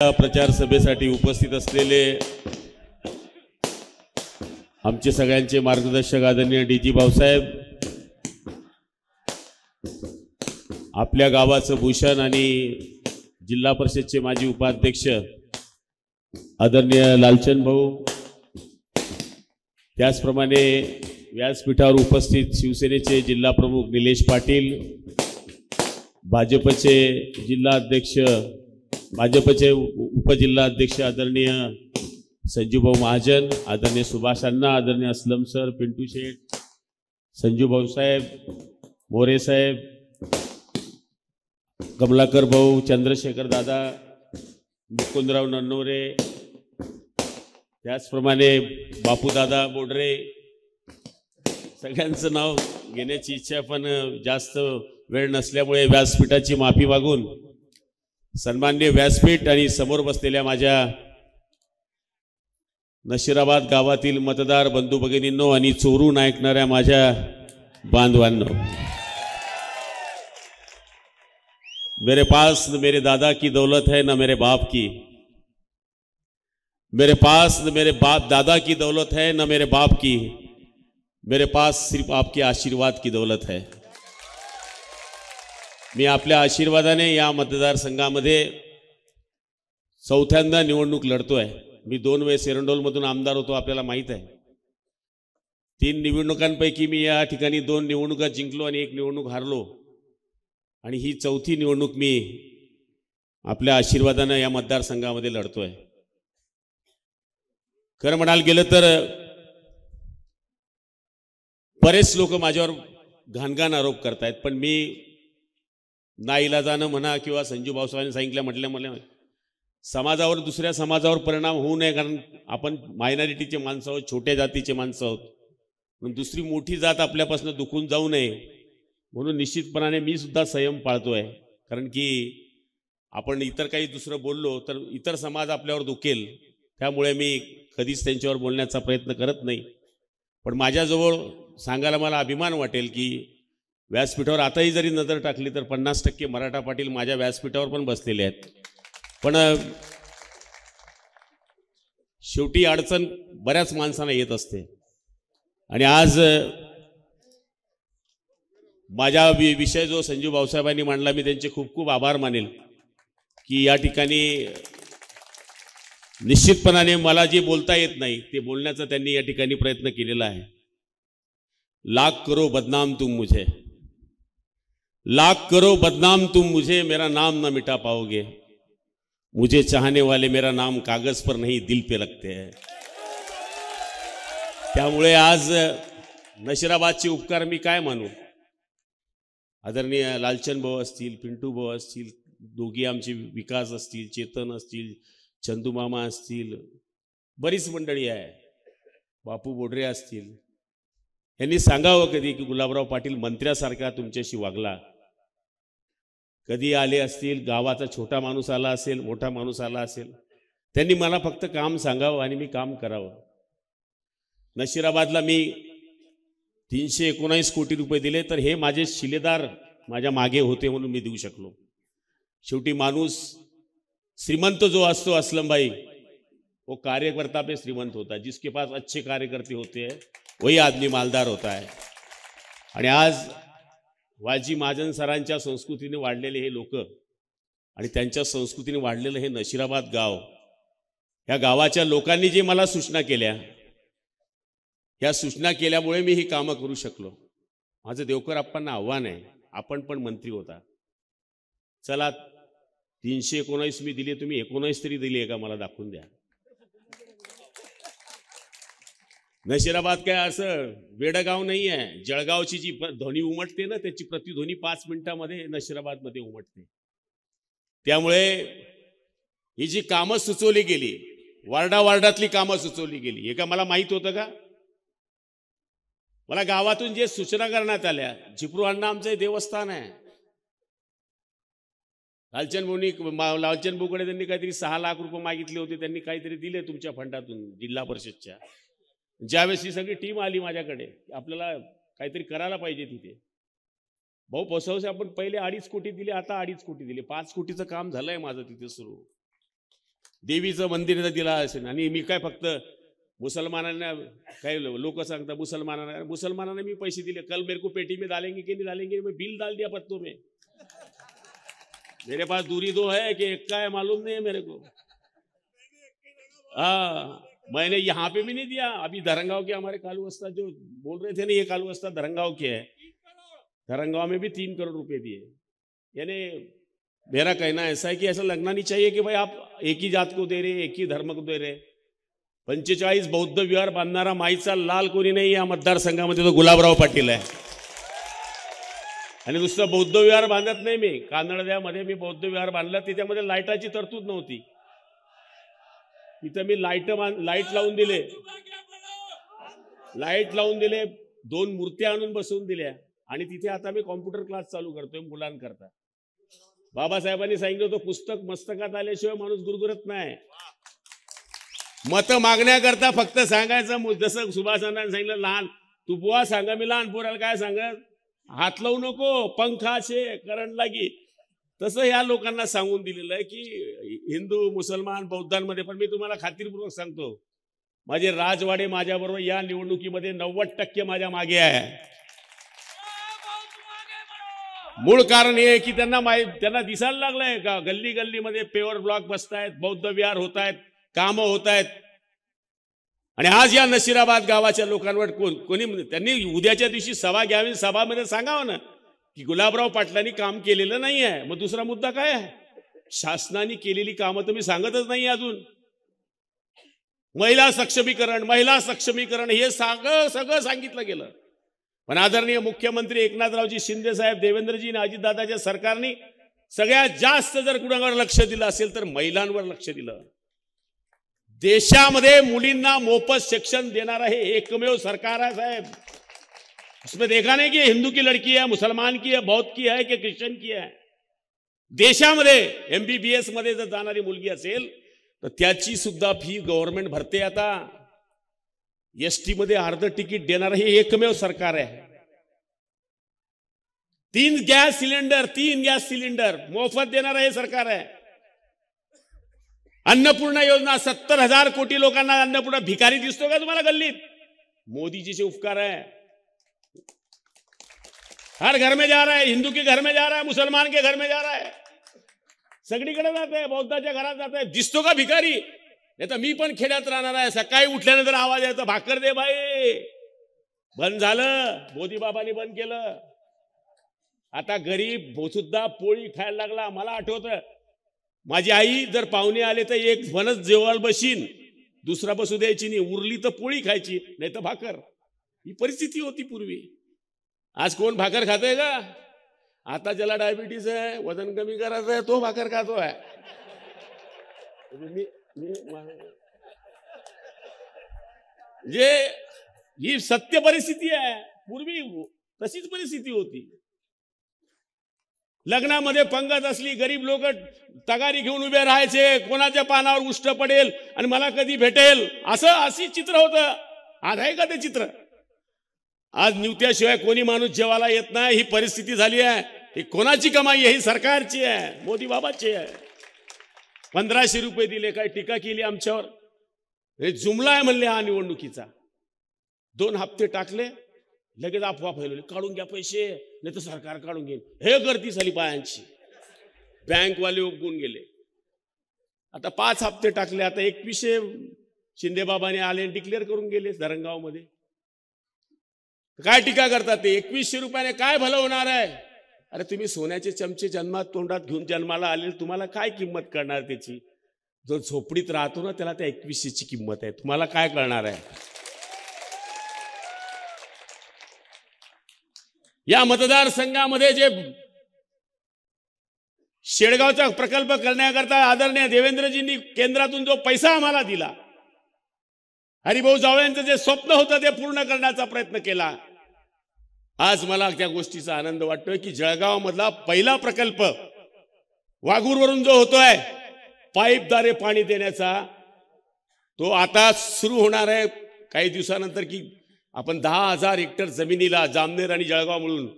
प्रचार सभेसाठी उपस्थित असलेले आमचे सगळ्यांचे मार्गदर्शक आदरणीय डीजी भाऊसाहेब, आपल्या गावाचं भूषण आणि जिल्हा परिषदचे माजी उपाध्यक्ष आदरणीय लालचंद भाऊ, त्याचप्रमाणे व्यासपीठावर उपस्थित शिवसेनेचे जिल्हा प्रमुख निलेश पाटील, भाजपचे जिल्हा अध्यक्ष भाजपचे उपजिल्हाध्यक्ष आदरणीय संजूभाऊ महाजन, आदरणीय सुभाष अण्णा, आदरणीय असलम सर, पिंटू शेठ, संजू भाऊसाहेब, मोरे साहेब, कमलाकर भाऊ, चंद्रशेखर दादा, मुकुंदराव नन्नोरे, त्याचप्रमाणे बापू दादा बोडरे, सगळ्यांचं नाव घेण्याची इच्छा पण जास्त वेळ नसल्यामुळे व्यासपीठाची माफी मागून सन्माननीय व्यासपीठ आणि समोर बसलेल्या माझ्या नशिराबाद गावातील मतदार बंधू भगिनींनो आणि चोरून ऐकणाऱ्या माझ्या बांधवांनो, मेरे पास न मेरे दादा की दौलत है न मेरे बाप की, मेरे पास न मेरे बाप दादा की दौलत है न मेरे बाप की, मेरे पास सिर्फ आपके आशीर्वाद की दौलत है। मी आपल्या आशीर्वादाने या मतदारसंघामध्ये चौथ्यांदा निवडणूक लढतोय। मी 2 वेळेस एरंडोलमधून आमदार होतो, आपल्याला माहित आहे। 3 निवडणुकांपैकी मी या ठिकाणी 2 निवडणुका जिंकलो आणि 1 निवडणूक हारलो, आणि ही चौथी निवडणूक मी आपल्या आशीर्वादाने या मतदारसंघामध्ये लढतोय। खरं म्हणाल गेलं तर बरेच लोक माझ्यावर घाणघाण आरोप करतायत, पण मी नाईलाजानं म्हणा किंवा संजू भाऊसाहेबांनी सांगितलं म्हटलं समाजावर, दुसऱ्या समाजावर परिणाम होऊ नये, कारण आपण मायनॉरिटीचे माणसं आहोत, छोट्या जातीचे माणसं आहोत, पण दुसरी मोठी जात आपल्यापासून दुखून जाऊ नये म्हणून निश्चितपणाने मी सुद्धा संयम पाळतोय। कारण की आपण इतर काही दुसरं बोललो तर इतर समाज आपल्यावर दुखेल, त्यामुळे मी कधीच त्यांच्यावर बोलण्याचा प्रयत्न करत नाही। पण माझ्याजवळ सांगायला मला अभिमान वाटेल की व्यासपीठावर आताही जरी नजर टाकली तर 50% मराठा पाटील माझ्या व्यासपीठावर पण बसलेले आहेत। पण शेवटी अडचण बऱ्याच माणसांना येत असते, आणि आज माझ्या विषय जो संजू भाऊसाहेबांनी मांडला, मी त्यांचे खूप खूप आभार मानेल की या ठिकाणी निश्चितपणाने मला जे बोलता येत नाही ते बोलण्याचा त्यांनी या ठिकाणी प्रयत्न केलेला आहे। लाख करो बदनाम तुम मुझे, लाख करो बदनाम तुम मुझे, मेरा नाम ना मिटा पाओगे, मुझे चाहने वाले मेरा नाम कागज पर नहीं दिल पे लगते हैं। त्यामुळे आज नशिराबादचे उपकार मी काय मानू। आदरणीय लालचंद भाऊ असतील, पिंटू भाऊ असतील, दोघी आमचे विकास असतील, चेतन असतील, चंदू मामा असतील, बरीच मंडळी आहे, बापू बोडरे असतील, यांनी सांगावं कधी की गुलाबराव पाटील मंत्र्यासारखा तुमच्याशी वागला। कधी आले असतील, गावाचा छोटा माणूस आला असेल, मोठा माणूस आला असेल, त्यांनी मला फक्त काम सांगावं आणि मी काम करावं। नशिराबादला मी 319 कोटी रुपये दिले, तर हे माझे शिलेदार माझ्या मागे होते म्हणून मी देऊ शकलो। शेवटी माणूस श्रीमंत जो असतो असलम भाई, वो कार्यकर्ता पे श्रीमंत होता है, जिसके पास अच्छे कार्यकर्ते होते हैं वही आदमी मालदार होता है। आणि आज वाजी महाजन सरांच्या संस्कृतीने वाढलेले हे लोक आणि त्यांच्या संस्कृतीने वाढलेलं हे नशिराबाद गाव, या गावाच्या लोकांनी जे मला सूचना केल्या, या सूचना केल्यामुळे मी ही कामं करू शकलो। माझं देवकर आप्पांना आव्हान आहे, आपण पण मंत्री होता, चला 319 मी दिले, तुम्ही 19 तरी दिली का मला दाखवून द्या। नशिराबाद काय असं वेडगाव नाही आहे, जळगावची जी ध्वनी उमटते ना, त्याची प्रतिध्वनी 5 मिनिटांमध्ये नशिराबादमध्ये उमटते। त्यामुळे ही जी कामं सुचवली गेली, वार्डातली कामं सुचवली गेली, हे का मला माहित होतं का? मला गावातून जे सूचना करण्यात आल्या, झिपरू अण्णा आमचं देवस्थान आहे, लालचंद भाऊकडे त्यांनी काहीतरी 6 लाख रुपये मागितले होते, त्यांनी काहीतरी दिले तुमच्या फंडातून जिल्हा परिषदच्या। ज्यावेळेस ही सगळी टीम आली माझ्याकडे, आपल्याला काहीतरी करायला पाहिजे तिथे, भाऊ पोसावसे आपण पहिले 2.5 कोटी दिले, आता 2.5 कोटी दिले, 5 कोटीचं काम झालंय माझं तिथे सुरू। देवीचं मंदिर दिला असेल आणि मी काय फक्त मुसलमानांना काही लोक सांगतात मुसलमानांना मी पैसे दिले, कल मेरे को पेटी में डालेंगे कि नहीं डालेंगे, मैं बिल डाल दिया पत्तों में, मेरे पास दूरी दो है कि एक का है मालूम नहीं है मेरे को। मैंने यहाँ पे भी नहीं दिया। अभी धरंगाव के हमारे कालू उस्ताद जो बोल रहे थे ना, ये कालू उस्ताद धरंगाव के है, धरंगाव में भी 3 करोड़ रुपए दिए। यानी मेरा कहना ऐसा है कि ऐसा लगना नहीं चाहिए कि भाई आप एक ही जात को दे रहे, एक ही धर्म को दे रहे। 45 बौद्ध विहार बांधणारा माईचा लाल कोणी नाही या मतदारसंघामध्ये, तो गुलाबराव पाटील आहे। आणि नुसतं बौद्ध विहार बांधत नाही मी, कानडद्यामध्ये मी बौद्ध विहार बांधला, त्याच्यामध्ये लाईटाची तरतूद नव्हती, तिथं मी लाईट लावून दिले, लाईट लावून दिले, 2 मूर्त्या आणून बसवून दिल्या आणि तिथे आता मी कॉम्प्युटर क्लास चालू करतोय मुलांकरता। बाबासाहेबांनी सांगितलं होतं पुस्तक मस्तकात आल्याशिवाय माणूस गुरगुरत नाही। मत मागण्याकरता फक्त सांगायचं, जसं सुभाषांना सांगितलं लहान तू बुवा सांगा, मी लहान पोराला काय सांगत, हात लावू नको पंखाचे करंट लागी, तसं या लोकांना सांगून दिलेलं आहे की हिंदू मुसलमान बौद्धांमध्ये। पण मी तुम्हाला खात्रीपूर्वक सांगतो, माझे राजवाडे माझ्याबरोबर या निवडणुकीमध्ये 90% माझ्या मागे आहे। मूळ कारण हे की त्यांना दिसायला लागलंय का गल्ली गल्लीमध्ये पेवर ब्लॉक बसतायत, बौद्ध विहार होत आहेत, कामं होत आहेत। आणि आज या नशिराबाद गावाच्या लोकांवर कोणी त्यांनी उद्याच्या दिवशी सभा घ्यावी, सभामध्ये सांगावं ना की गुलाबराव पाटलांनी काम केलेलं नाही आहे। मग दुसरा मुद्दा काय आहे, शासनाने केलेली कामं तुम्ही सांगतच नाही अजून। महिला सक्षमीकरण हे सगळं सांगितलं गेलं, पण आदरणीय मुख्यमंत्री एकनाथरावजी शिंदे साहेब, देवेंद्रजी आणि अजितदादाच्या सरकारने सगळ्यात जास्त जर कुणावर लक्ष दिलं असेल तर महिलांवर लक्ष दिलं। देशामध्ये मुलींना मोफत शिक्षण देणारा हे एकमेव सरकार है साहब। उसमें देखा नहीं कि हिंदू की लड़की है, मुसलमान की है, बौद्ध की है कि ख्रिश्चन की है। देशामध्ये MBBS मध्ये जर जाणारी मुलगी असेल तर त्याची सुद्धा फी गव्हर्नमेंट भरते। आता ST मध्ये अर्ध तिकीट देणारं हे एकमेव सरकार आहे। 3 गॅस सिलेंडर मोफत देणारं हे सरकार आहे। अन्नपूर्णा योजना 70,000 कोटी लोकांना अन्नपूर्णा। भिकारी दिसतो का तुम्हाला गल्लीत? मोदीजीचे उपकार है, हर घर में जा रहा है, हिंदू के घर में जा रहा है, मुसलमान के घर में जा रहा है, सगळीकडे जाते है, बौद्धाच्या घरात जाते है। दिसतो का भिकारी? नाही तर मी पण खेड्यात राहणार आहे, सकाळी उठल्यानंतर आवाज येतो भाकर दे बाई, बंद झालं, मोदी बाबांनी बंद केलं। आता गरीब सुद्धा पोळी खायला लागला। मला आठवतं माझी आई जर पाहुणे आले तर एक फणस जेवायला बशीन, दुसरा बसू द्यायची नाही, उरली तर पोळी खायची, नाही तर भाकर। ही परिस्थिती होती पूर्वी। आज कोण भाकर खातोय का? आता ज्याला डायबिटीज आहे, वजन कमी करायचं आहे, तो भाकर खातोय। जे ही सत्य परिस्थिती आहे, पूर्वी तशीच परिस्थिती होती। लग्नामध्ये पंगत असली, गरीब लोक तगारी घेऊन उभे राहायचे, कोणाच्या पानावर उष्ट पडेल आणि मला कधी भेटेल, अशी चित्र होतं। आज आहे का ते चित्र? आज निवत्याशिवाय कोणी माणूस जेवायला येत नाही, ही परिस्थिती झाली आहे। ही कोणाची कमाई आहे? ही सरकारची आहे, मोदी बाबाची आहे। 1500 रुपये दिले, काय टीका केली आमच्यावर? हे जुमला आहे म्हणले हा निवडणुकीचा। 2 हप्ते टाकले, लगेच अफवा फैलवली, काढून घ्या पैसे, नाही तर सरकार काढून घेईल। हे गर्दी झाली बायांची, बँकवाले उगून गेले। आता 5 हप्ते टाकले, आता 2100 शिंदे बाबाने आले, डिक्लेअर करून गेले धरणगाव मध्ये। काय टीका करतात ते? 2100 रुपयाने काय भलं होणार आहे? अरे तुम्ही सोन्याचे चमचे जन्मात तोंडात घेऊन जन्माला आले, तुम्हाला काय किंमत करणार त्याची? जो झोपडीत राहतो ना त्याला त्या 2100ची किंमत आहे, तुम्हाला काय करणार आहे? या मतदारसंघामध्ये जे शेडगावचा प्रकल्प करण्याकरता आदरणीय देवेंद्रजींनी केंद्रातून जो पैसा आम्हाला दिला, हरिभाऊ जावळेंचं जे स्वप्न होतं ते पूर्ण करण्याचा प्रयत्न केला। आज मला त्या गोष्टीचा आनंद वाटतोय की जळगाव मधला पहिला प्रकल्प वाघूरवरून जो होतोय पाईपद्वारे पाणी देण्याचा, तो आता सुरू होणार आहे काही दिवसानंतर। की आपण 10,000 हेक्टर जमिनीला जामनेर आणि जळगाव मिळून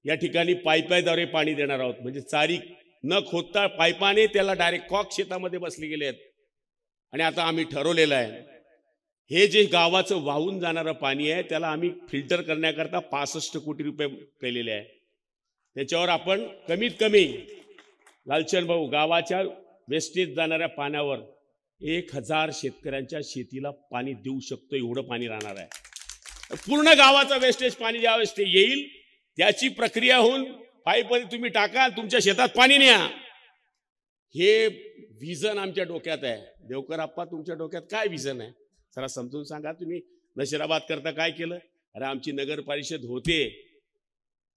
या ठिकाणी पाईपद्वारे पाणी देणार आहोत। म्हणजे चारी न खोदता पाईपाने त्याला डायरेक्ट कॉक शेतामध्ये बसले गेले आहेत। आणि आता आम्ही ठरवलेलं आहे, हे जे गावाचं वाहून जाणारं पाणी आहे त्याला आम्ही फिल्टर करण्याकरता 65 कोटी रुपये केलेले आहे. त्याच्यावर आपण कमीत कमी लालचंद भाऊ गावाच्या वेस्टेज जाणाऱ्या पाण्यावर 1000 शेतकऱ्यांच्या शेतीला पाणी देऊ शकतो, एवढं पाणी राहणार आहे. पूर्ण गावाचं वेस्टेज पाणी ज्यावेळेस ते येईल त्याची प्रक्रिया होऊन पाईपमध्ये तुम्ही टाका, तुमच्या शेतात पाणी न्या. हे विजन आमच्या डोक्यात आहे. देवकर आप्पा, तुमच्या डोक्यात काय विजन आहे जरा समजून सांगा. तुम्ही नशिराबाद करता काय केलं? अरे आमची नगर परिषद होते,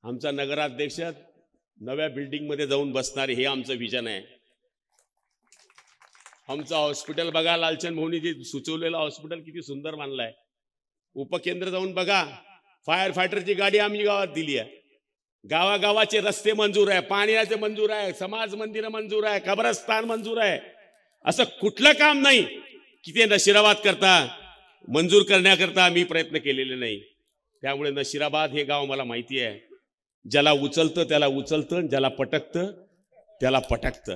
आमचा नगराध्यक्ष नव्या बिल्डिंगमध्ये जाऊन बसणारे, हे आमचं विजन आहे. आमचं हॉस्पिटल बघा, लालचंद भाऊनी जे सुचवलेलं हॉस्पिटल किती सुंदर बांधलंय. उपकेंद्र जाऊन बघा, फायर फायटरची गाडी आम्ही गावात दिली आहे. गावागावाचे रस्ते मंजूर आहे, पाण्याचे मंजूर आहे, समाज मंदिर मंजूर आहे, कब्रस्तान मंजूर आहे. असं कुठलं काम नाही की ते नशिराबाद करता मंजूर करण्याकरता आम्ही प्रयत्न केलेले नाही. त्यामुळे नशिराबाद हे गाव मला माहिती आहे. ज्याला उचलतं त्याला उचलतं, ज्याला पटकतं त्याला पटकतं.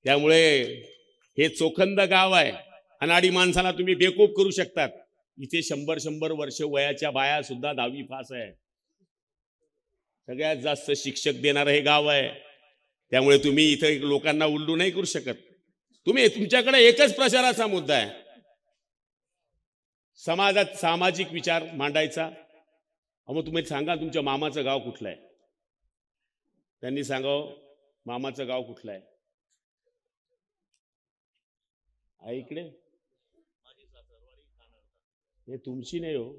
त्यामुळे हे चोखंद गाव आहे. अनाडी माणसाला तुम्ही बेकूफ करू शकतात. इथे 100 वर्ष वयाच्या बाया सुद्धा 10वी पास आहे. सगळ्यात जास्त शिक्षक देणारं हे गाव आहे. त्यामुळे तुम्ही इथे लोकांना उल्लू नाही करू शकत. तुमच्याकडे एकच प्रचाराचा मुद्दा आहे, समाजात सामाजिक विचार मांडायचा. मग तुम्ही सांगा तुमच्या मामाचं गाव कुठलं आहे, त्यांनी सांगावं मामाचं गाव कुठलं आहे. इकडे हे तुमची नाही हो,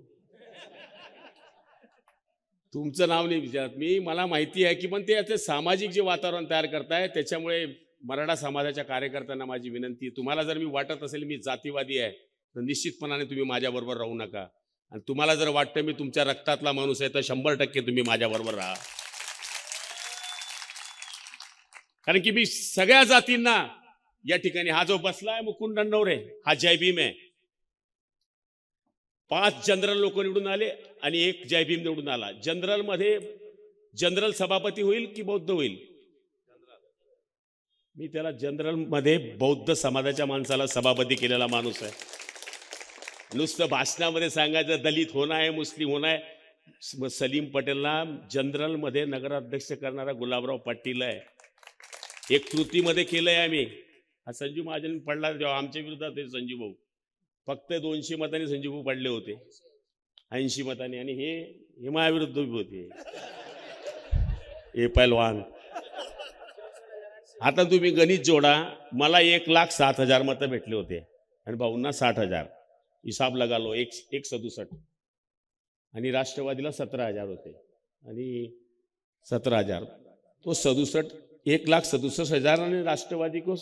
तुमचं नाव नाही विचारत मी. मला माहिती आहे की पण ते याचे सामाजिक जे वातावरण तयार करताय, त्याच्यामुळे मराठा समाजाच्या कार्यकर्त्यांना माझी विनंती, तुम्हाला जर मी वाटत असेल मी जातीवादी आहे तर निश्चितपणाने तुम्ही माझ्याबरोबर राहू नका. आणि तुम्हाला जर वाटतं मी तुमच्या रक्तातला माणूस आहे तर 100% तुम्ही माझ्याबरोबर राहा. कारण की मी सगळ्या जातींना या ठिकाणी, हा जो बसलाय मुकुंद नवरे हा जय भीम आहे. 5 जनरल लोक निवडून आले आणि 1 जय भीम निवडून आला. जनरल मध्ये जनरल सभापती होईल की बौद्ध होईल? मी त्याला जनरल मध्ये बौद्ध समाजाच्या माणसाला सभापती केलेला माणूस आहे. नुसतं भाषणामध्ये सांगायचं दलित होणं आहे, मुस्लिम होणं आहे. सलीम पटेलला जनरल मध्ये नगराध्यक्ष करणारा गुलाबराव पाटील आहे. एक कृतीमध्ये केलंय आम्ही. हा संजू महाजन पडला जेव्हा आमच्या विरोधात संजू भाऊ, फक्त 200 मतांनी संजू भाऊ पडले होते, 80 मतांनी. आणि हे माझ्याविरुद्ध होते, हे पैलवान. आता तुम्ही गणित जोडा, मला 1,07,000 मतं भेटले होते आणि भाऊंना 60,000. हिसाब लगा लो, 167. आणि राष्ट्रवादीला 17,000 होते आणि 17,000 तो 67, 1,67,000 आणि राष्ट्रवादी को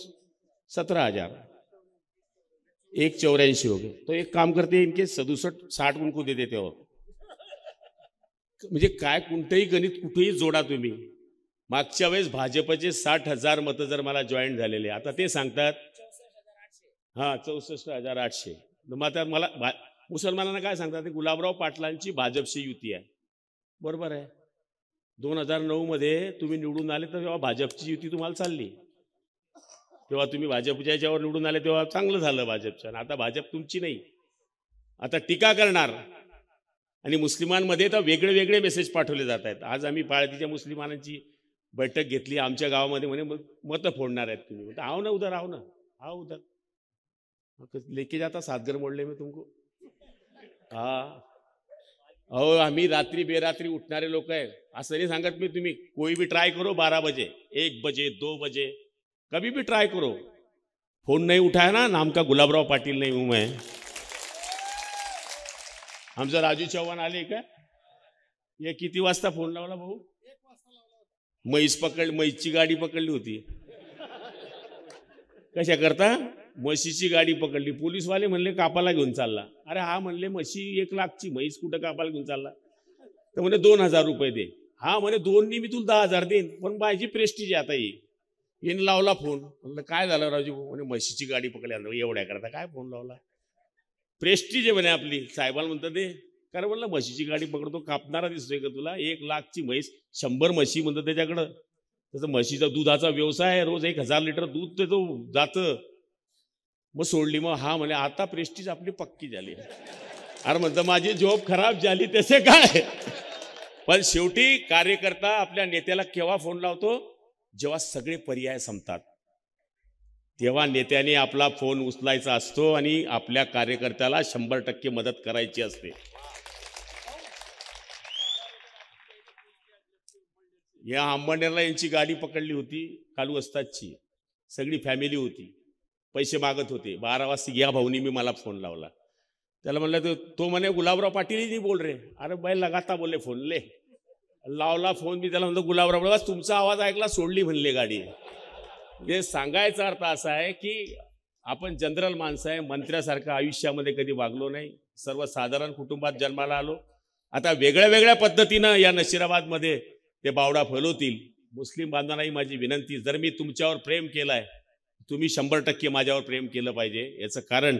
17,000, 184 हो गए. तो एक काम करते इनके 67-60 उनको दे देते हो. म्हणजे काय, कोणतंही गणित कुठेही जोडा तुम्ही. मागच्या वेळेस भाजपचे 60,000 मतं जर मला जॉईन झालेले, आता ते सांगतात 64,800. मग आता मला मुसलमानांना काय सांगतात, ते गुलाबराव पाटलांची भाजपशी युती आहे. बरोबर आहे. 2009 मध्ये तुम्ही निवडून आले तर तेव्हा भाजपची युती तुम्हाला चालली, तेव्हा तुम्ही भाजपच्या याच्यावर निवडून आले तेव्हा चांगलं झालं भाजपचं. आता भाजप तुमची नाही, आता टीका करणार. आणि मुस्लिमांमध्ये तर वेगळे वेगळे मेसेज पाठवले जात आहेत. आज आम्ही पाळतीच्या मुस्लिमांची बैठक घेतली आमच्या गावामध्ये, म्हणे मतं फोडणार आहेत तुम्ही. आओ ना उधर, आओ ना, आओ उधर, लेके जाता सातगर मोडले मी तुमको. अहो आम्ही रात्री बेरात्री उठणारे लोक आहे, असं नाही सांगत मी. तुम्ही कोई भी ट्राय करो 12 बजे, 1 बजे, 2 बजे, कभी भी ट्राय करो. फोन नहीं उठाया ना, नाम का गुलाबराव पाटील नहीं हूं मैं. आमचा राजू चव्हाण आले का? ये किती वाजता फोन लावला भाऊ? म्हैसची गाडी पकडली होती. कशा करता? म्हशीची गाडी पकडली. पोलीसवाले म्हणले कापाला घेऊन चालला. अरे हा म्हणले म्हशी 1 लाखची, म्हैस कुठं कापाला घेऊन चालला? तर म्हणे 2,000 रुपये दे. हा म्हणे 2नी मी तुला 10,000 देईन, पण माझी प्रेस्टिज आता येईन. लावला फोन. म्हणलं काय झालं राजू? म्हणे म्हशीची गाडी पकडली. एवढ्या करता काय फोन लावला? प्रेस्टिज आहे म्हणे आपली. साहेबाला म्हणतात ते कारण म्हणलं म्हशीची गाडी पकडतो, कापणारा दिसतोय का तुला? 1 लाखची म्हैस, 100 म्हशी म्हणतात त्याच्याकडं. त्याचा म्हशीचा दुधाचा व्यवसाय आहे, रोज 1,000 लिटर दूध देतो जातं. मग सोडली. मग हा म्हणे आता प्रेस्टीज आपली पक्की झाली. अरे म्हणतं माझी जॉब खराब झाली तसे काय. पण शेवटी कार्यकर्ता आपल्या नेत्याला केव्हा फोन लावतो, जेव्हा सगळे पर्याय संपतात तेव्हा नेत्याने आपला फोन उचलायचा असतो आणि आपल्या कार्यकर्त्याला 100% मदत करायची असते. या अंबरनेरला यांची गाडी पकडली होती कालू वस्तादची, सगळी फॅमिली होती, पैसे मागत होते. 12 वाजता या भाऊनी मी मला फोन लावला. त्याला म्हणलं तो म्हणे गुलाबराव पाटील नहीं बोल रहे. अरे बाई लगाता बोलले फोन ले. लावला फोन, मी त्याला म्हणतो गुलाबराव बस तुमचा आवाज ऐकला सोडली म्हणले गाडी. हे सांगायचा अर्थ असा आहे की आपण जनरल माणसं आहे, मंत्र्यासारखं आयुष्यामध्ये कधी वागलो नाही, सर्वसाधारण कुटुंबात जन्माला आलो. आता वेगळ्या वेगळ्या पद्धतीनं या नशिराबादमध्ये ते बावडा फैलवतील. मुस्लिम बांधवांनाही माझी विनंती, जर मी तुमच्यावर प्रेम केलाय तुम्ही 100% माझ्यावर प्रेम केलं पाहिजे. याचं कारण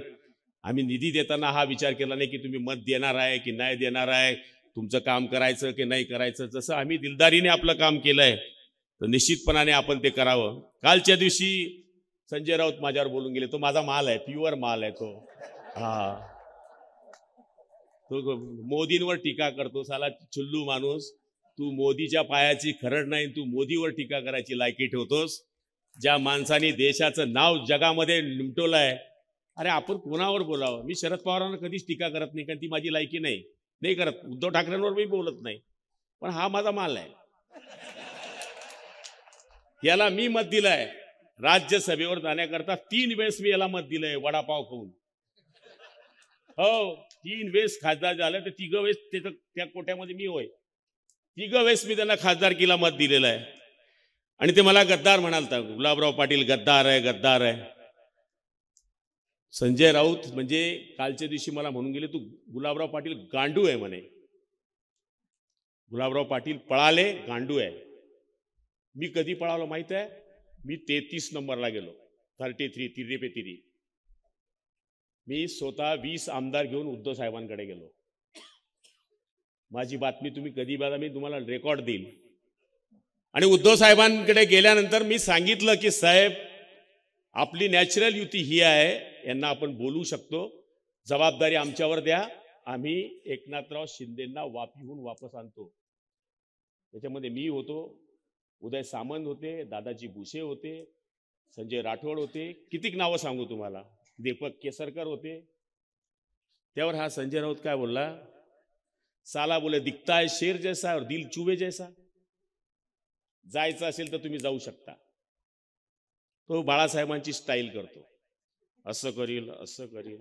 आम्ही निधी देताना हा विचार केला नाही की तुम्ही मत देणार आहे की नाही देणार आहे, तुमचं काम करायचं की नाही करायचं. जसं आम्ही दिलदारीने आपलं काम केलंय तर निश्चितपणाने आपण ते करावं. कालच्या दिवशी संजय राऊत माझ्यावर बोलून गेले. तो माझा माल आहे, प्युअर माल आहे तो. हा, तो मोदींवर टीका करतो. साला चुल्लू माणूस, तू मोदीच्या पायाची खरड नाही, तू मोदीवर टीका करायची लायकी ठेवतोस. ज्या माणसाने देशाचं नाव जगामध्ये निमटवलंय, अरे आपण कोणावर बोलावं. मी शरद पवारांना कधीच टीका करत नाही, कारण ती माझी लायकी नाही करत. उद्धव ठाकरेंवर मी बोलत नाही, पण हा माझा माल आहे. याला मी मत दिलंय राज्यसभेवर जाण्याकरता. 3 वेळेस मी याला मत दिलंय वडापाव खाऊन. हो, 3 वेळेस खासदार झालं तर 3 वेळेस त्या कोट्यामध्ये मी होय. 3 वेळेस मी त्यांना खासदारकीला मत दिलेलं आहे. आणि ते मला गद्दार म्हणालता, गुलाबराव पाटील गद्दार आहे गद्दार आहे. संजय राऊत म्हणजे कालच्या दिवशी मला म्हणून गेले, तू गुलाबराव पाटील गांडू आहे म्हणे. गुलाबराव पाटील पळाले, गांडू आहे. मी कधी पळालो माहित आहे? मी 33 नंबरला गेलो, 33 तिरे पे तिरी. मी स्वतः 20 आमदार घेऊन उद्धव साहेबांकडे गेलो. माझी बातमी तुम्ही कधी बघा, मी तुम्हाला रेकॉर्ड देईल. आणि उद्धव साहेबांकडे गेल्यानंतर मी सांगितलं की साहेब आपली नॅचरल युती ही आहे, यांना आपण बोलू शकतो, जबाबदारी आमच्यावर द्या, आम्ही एकनाथराव शिंदेंना वापीहून वापस आणतो. त्याच्यामध्ये मी होतो, उदय सामंत होते, दादाजी भुसे होते, संजय राठोड होते, कितीक नावं सांगू तुम्हाला, दीपक केसरकर होते. त्यावर हा संजय राऊत काय बोलला, साला बोले दिखता है शेर जैसा और दिल चूहे जैसा. जायचं असेल तर तुम्ही जाऊ शकता. तो बाळासाहेबांची स्टाईल करतो, असं करील असं करील.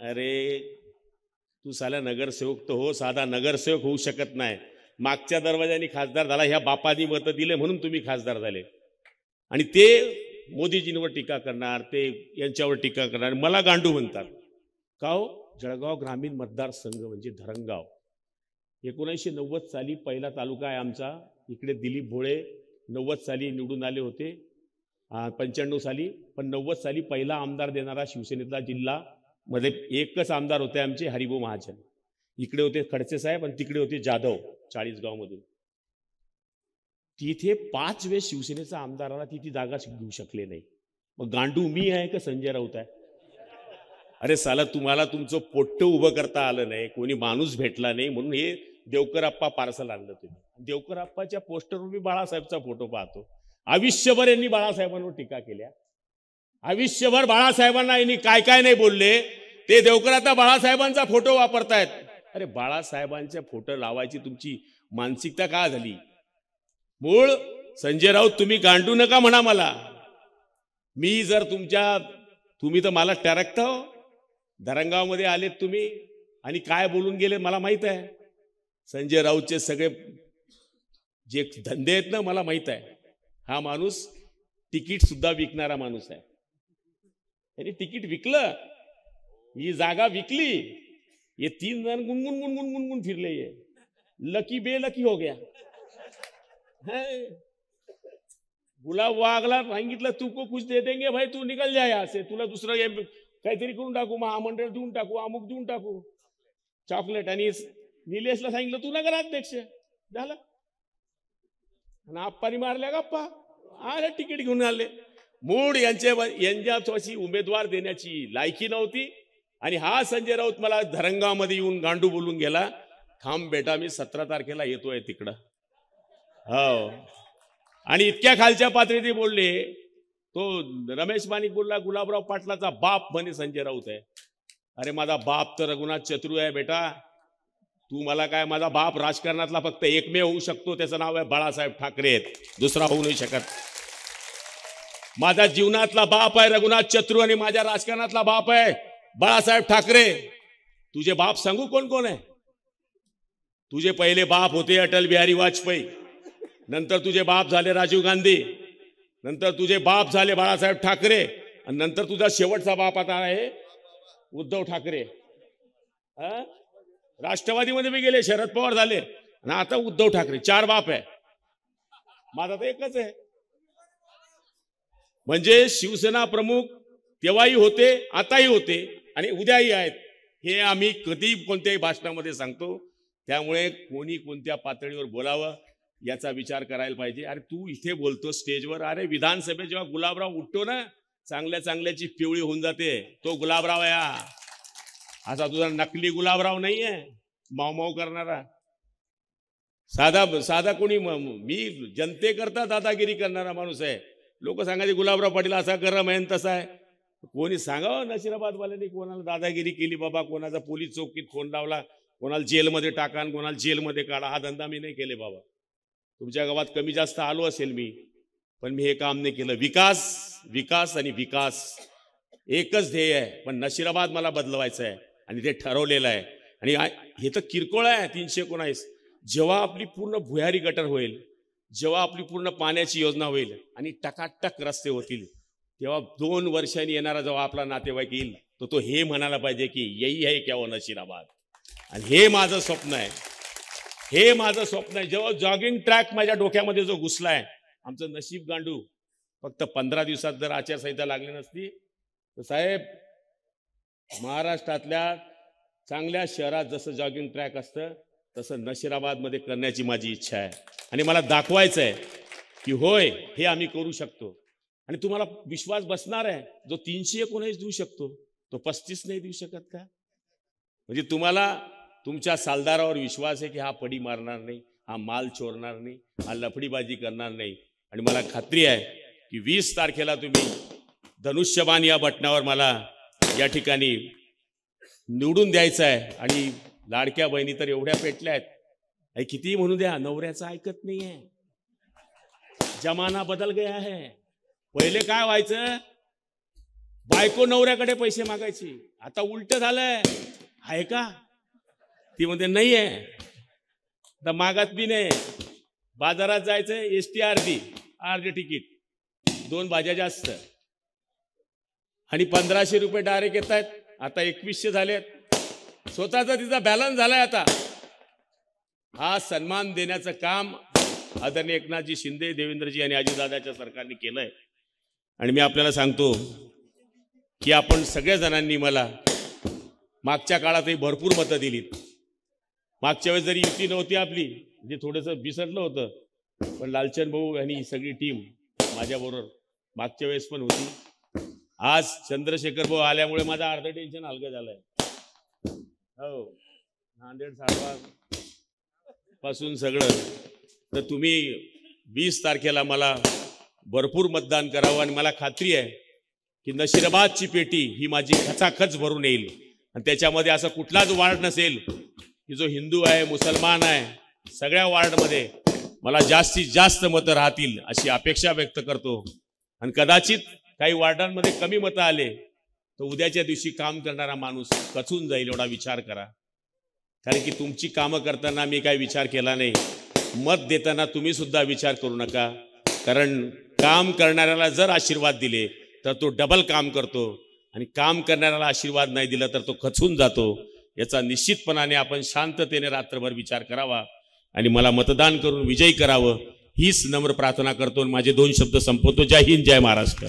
अरे तू साला नगरसेवक तर हो, साधा नगरसेवक होऊ शकत नाही. मागच्या दरवाजाने खासदार झाला, ह्या बापानी मतं दिले म्हणून तुम्ही खासदार झाले. आणि ते मोदीजींवर टीका करणार, ते यांच्यावर टीका करणार, मला गांडू म्हणतात. का हो? जळगाव ग्रामीण मतदारसंघ म्हणजे धरणगाव 1990 साली पहिला तालुका आहे आमचा. इकडे दिलीप भोळे 90 साली निवडून आले होते, 95 साली. पण 90 साली पहिला आमदार देणारा शिवसेनेतला जिल्हा मध्ये एकच आमदार होते आमचे, हरिभाऊ महाजन. इकडे होते खडसे साहेब आणि तिकडे होते जाधव 40गाव मधून. तिथे 5 वेळेस शिवसेनेचा आमदार आला, ती जागाच घेऊ शकले नाही. मग गांडू मी आहे का संजय राऊत आहे? अरे साला तुम्हाला तुमचं पोट्ट उभं करता आलं नाही, कोणी माणूस भेटला नाही, म्हणून हे देवकर आप्पा पार्सल आणलं तुम्ही. देवकर आप्पाच्या पोस्टरवर मी बाळासाहेबचा फोटो पाहतो. आयुष्यभर यांनी बाळासाहेबांवर टीका केल्या, आयुष्यभर बाळासाहेबांना यांनी काय काय नाही बोलले. ते देवकर आता बाळासाहेबांचा फोटो वापरतायत. अरे बाळासाहेबांच्या फोटो लावायची तुमची मानसिकता का झाली? मूळ संजय राऊत तुम्ही गांडू नका म्हणा मला. मी जर तुम्ही तर मला टरकता हो. धरणगावमध्ये आलेत तुम्ही आणि काय बोलून गेले मला माहित आहे. संजय राऊतचे सगळे जे धंदे आहेत ना मला माहित आहे. हा माणूस तिकीट सुद्धा विकणारा माणूस आहे. यांनी तिकीट विकलं, ही जागा विकली, ये 3 जण गुनगुन गुनगुन गुनगुन फिरले, ये लकी बेलकी हो गया. गुलाब वागला, सांगितलं तू को कुछ दे देंगे भाई, तू निकल जाए यहाँ से, तुला दुसरं काहीतरी करून टाकू, महामंडळ देऊन टाकू, अमुक देऊन टाकू, चॉकलेट. आणि निलेशला सांगितलं तू नगराध्यक्ष झालं. आणि आप्पानी मारल्या गप्पा, आले तिकीट घेऊन आले. मूड यांच्यापाशी उमेदवार देण्याची लायकी नव्हती आणि हा संजय राऊत मला धरंगामध्ये येऊन गांडू बोलून गेला, थांब बेटा मी 17 तारखेला येतोय तिकडं. हो, आणि इतक्या खालच्या पातळीत बोलले. तो रमेश मानिक बोलला गुलाबराव पाटलाचा बाप म्हणे संजय राऊत आहे. अरे माझा बाप तर रघुनाथ चतुर आहे बेटा, तू मला काय, माझा बाप राजकारणातला फक्त एकमेव होऊ शकतो, त्याचं नाव आहे बाळासाहेब ठाकरे, दुसरा होऊ नाही शकत. माझा जीवनातला बाप आहे रघुनाथ चतुर आणि माझ्या राजकारणातला बाप आहे बाळासाहेब ठाकरे. तुझे बाप सांगू कोण कोण आहे? तुझे पहिले बाप होते अटल बिहारी वाजपेयी, नंतर तुझे बाप झाले राजीव गांधी, नंतर तुझे बाप झाले बाळासाहेब ठाकरे, आणि नंतर तुझा शेवटचा बाप आता आहे उद्धव ठाकरे. राष्ट्रवादीमध्ये मी गेले, शरद पवार झाले आणि आता उद्धव ठाकरे. 4 बाप आहे, माझा तर एकच आहे. म्हणजे शिवसेना प्रमुख तेव्हाही होते, आताही होते आणि उद्याही आहेत. हे आम्ही कधी कोणत्याही भाषणामध्ये सांगतो. त्यामुळे कोणी कोणत्या पातळीवर बोलावं याचा विचार करायला पाहिजे. अरे तू इथे बोलतो स्टेजवर, अरे विधानसभेत जेव्हा गुलाबराव उठतो ना, चांगल्या चांगल्याची पिवळी होऊन जाते. तो गुलाबराव आहे हा, असा तुझा नकली गुलाबराव नाहीये माऊ करणारा. साधा कोणी, मी जनतेकरता दादागिरी करणारा माणूस आहे. लोक सांगायचे गुलाबराव पाटील असा गरम आहे तसा आहे. कोणी सांगावं नशिराबादवाल्यांनी कोणाला दादागिरी केली बाबा, कोणाचा पोलीस चौकीत फोन लावला, कोणाला जेलमध्ये टाका आणि कोणाला जेलमध्ये काढा. हा धंदा मी नाही केले बाबा. तुमच्या गावात कमी जास्त आलो असेल मी, पण मी हे काम नाही केलं. विकास विकास आणि विकास एकच ध्येय आहे. पण नशिराबाद मला बदलवायचं आहे आणि ते ठरवलेलं आहे. आणि हे तर किरकोळ आहे 319. जेव्हा आपली पूर्ण भुयारी गटर होईल, जेव्हा आपली पूर्ण पाण्याची योजना होईल आणि टकाटक रस्ते होतील, तेव्हा 2 वर्षांनी येणारा जेव्हा आपला नातेवाईक येईल तो हे म्हणायला पाहिजे की यही है क्या वो नशिराबाद. आणि हे माझं स्वप्न आहे, हे माझं स्वप्न आहे. जेव्हा जॉगिंग ट्रॅक माझ्या डोक्यामध्ये जो घुसलाय, आमचं नशीब गांडू. फक्त 15 दिवसात जर आचारसंहिता लागली नसती तर साहेब, महाराष्ट्रातल्या चांगल्या शहरात जसं जॉगिंग ट्रॅक असतं तसं नशिराबादमध्ये करण्याची माझी इच्छा आहे. आणि मला दाखवायचं आहे की होय हे आम्ही करू शकतो. आणि तुम्हाला विश्वास बसणार आहे, जो 319 देऊ शकतो तो 35 नाही देऊ शकत का? म्हणजे तुम्हाला तुमच्या सालदारावर विश्वास आहे की हा पडी मारणार नाही, हा माल चोरणार नाही, हा लफडीबाजी करणार नाही. आणि मला खात्री आहे की 20 तारखेला तुम्ही धनुष्यबाण या बटणावर मला या ठिकाणी निवडून द्यायचं आहे. आणि लाडक्या बहिणी तर एवढ्या पेटल्या आहेत, किती म्हणू द्या, नवऱ्याचं ऐकत नाहीये. जमाना बदल गया है. पहिले काय व्हायचं, बायको नवऱ्याकडे पैसे मागायची, आता उलट झालंय. आहे का? ती म्हणते नाही आहे, तर मागत बी नाही. बाजारात जायचं, ST अर्धी तिकीट, 2 भाज्या जास्त, आणि 1500 रुपये डायरेक्ट येत आहेत. आता 2100 झालेत. स्वतःचा तिचा बॅलन्स झालाय. आता हा सन्मान देण्याचं काम आदरणीय एकनाथजी शिंदे, देवेंद्रजी आणि अजितदादाच्या सरकारने केलंय. आणि मी आपल्याला सांगतो की आपण सगळ्या जणांनी मला मागच्या काळातही भरपूर मतं दिलीत. मागच्या वेळेस जरी युती नव्हती आपली, म्हणजे थोडंसं बिसरलं होतं, पण लालचंद भाऊ आणि सगळी टीम माझ्याबरोबर मागच्या वेळेस पण होती. आज चंद्रशेखर भाऊ आल्यामुळे माझं अर्ध टेन्शन हलकं झालंय. हो, नांदेड सारवा पासून सगळं. तर तुम्ही 20 तारखेला मला भरपूर मतदान करावं. आणि मला खात्री आहे की नशिराबादची पेटी ही माझी खचाखच भरून येईल. आणि त्याच्यामध्ये असं कुठलाच वार्ड नसेल की जो हिंदू आहे, मुसलमान आहे. सगळ्या वार्डमध्ये मला जास्तीत जास्त मतं राहतील अशी अपेक्षा व्यक्त करतो. आणि कदाचित काही वार्डांमध्ये कमी मतं आले तर उद्याच्या दिवशी काम करणारा माणूस कचून जाईल, एवढा विचार करा. कारण की तुमची कामं करताना मी काही विचार केला नाही. मत देताना तुम्ही सुद्धा विचार करू नका. कारण काम करणाऱ्याला जर आशीर्वाद दिले तर तो डबल काम करतो, आणि काम करणाऱ्याला आशीर्वाद नाही दिला तर तो खचून जातो. याचा निश्चितपणाने आपण शांततेने रात्रभर विचार करावा आणि मला मतदान करून विजयी करावं हीच नम्र प्रार्थना करतो. माझे 2 शब्द संपवतो. जय हिंद, जय महाराष्ट्र.